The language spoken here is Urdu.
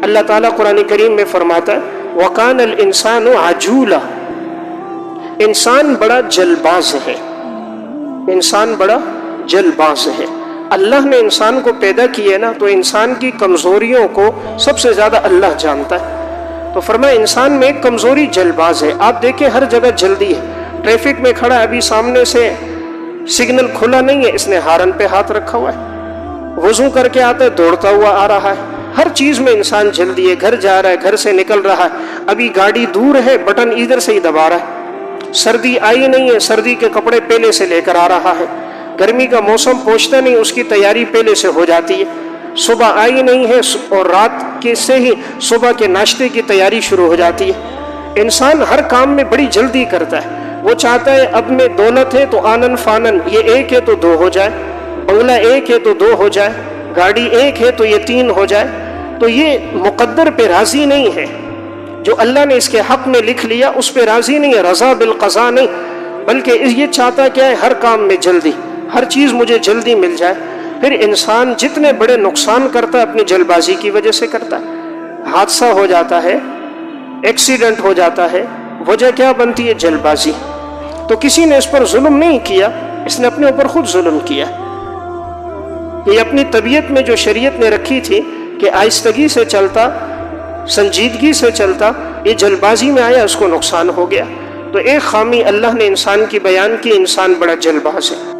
اللہ تعالیٰ قرآن کریم میں فرماتا ہے وَقَانَ الْإِنسَانُ عَجُولًا، انسان بڑا جلباز ہے، انسان بڑا جلباز ہے۔ اللہ نے انسان کو پیدا کیا نا تو انسان کی کمزوریوں کو سب سے زیادہ اللہ جانتا ہے۔ تو فرمایا انسان میں ایک کمزوری جلباز ہے۔ آپ دیکھیں ہر جگہ جلدی ہے، ٹریفک میں کھڑا ہے، ابھی سامنے سے سگنل کھلا نہیں ہے، اس نے ہارن پہ ہاتھ رکھا ہوا ہے، وضو کر کے آتا ہے دوڑتا ہوا آ رہا ہے۔ ہر چیز میں انسان جلدی ہے، گھر جا رہا ہے، گھر سے نکل رہا ہے، ابھی گاڑی دور ہے، بٹن ادھر سے ہی دبا رہا ہے۔ سردی آئی نہیں ہے، سردی کے کپڑے پہلے سے لے کر آ رہا ہے۔ گرمی کا موسم پہنچتا نہیں، اس کی تیاری پہلے سے ہو جاتی ہے۔ صبح آئی نہیں ہے اور رات کے سے ہی صبح کے ناشتے کی تیاری شروع ہو جاتی ہے۔ انسان ہر کام میں بڑی جلدی کرتا ہے، وہ چاہتا ہے اب میں دولت ہے تو آنن فانن، یہ ایک ہے تو دو ہو جائے، بنگلہ ایک ہے تو دو ہو جائے، گاڑی ایک ہے تو یہ تین ہو جائے۔ تو یہ مقدر پہ راضی نہیں ہے، جو اللہ نے اس کے حق میں لکھ لیا اس پہ راضی نہیں ہے، رضا بالقضاء نہیں، بلکہ یہ چاہتا کیا ہے، ہر کام میں جلدی، ہر چیز مجھے جلدی مل جائے۔ پھر انسان جتنے بڑے نقصان کرتا ہے اپنی جلد بازی کی وجہ سے کرتا ہے۔ حادثہ ہو جاتا ہے، ایکسیڈنٹ ہو جاتا ہے، وجہ کیا بنتی ہے؟ جلد بازی۔ تو کسی نے اس پر ظلم نہیں کیا، اس نے اپنے اوپر خود ظلم کیا۔ یہ اپنی طبیعت میں جو شریعت نے رکھی تھی کہ آہستگی سے چلتا، سنجیدگی سے چلتا، یہ جلد بازی میں آیا، اس کو نقصان ہو گیا۔ تو ایک خامی اللہ نے انسان کی بیان کی، انسان بڑا جلد باز ہے۔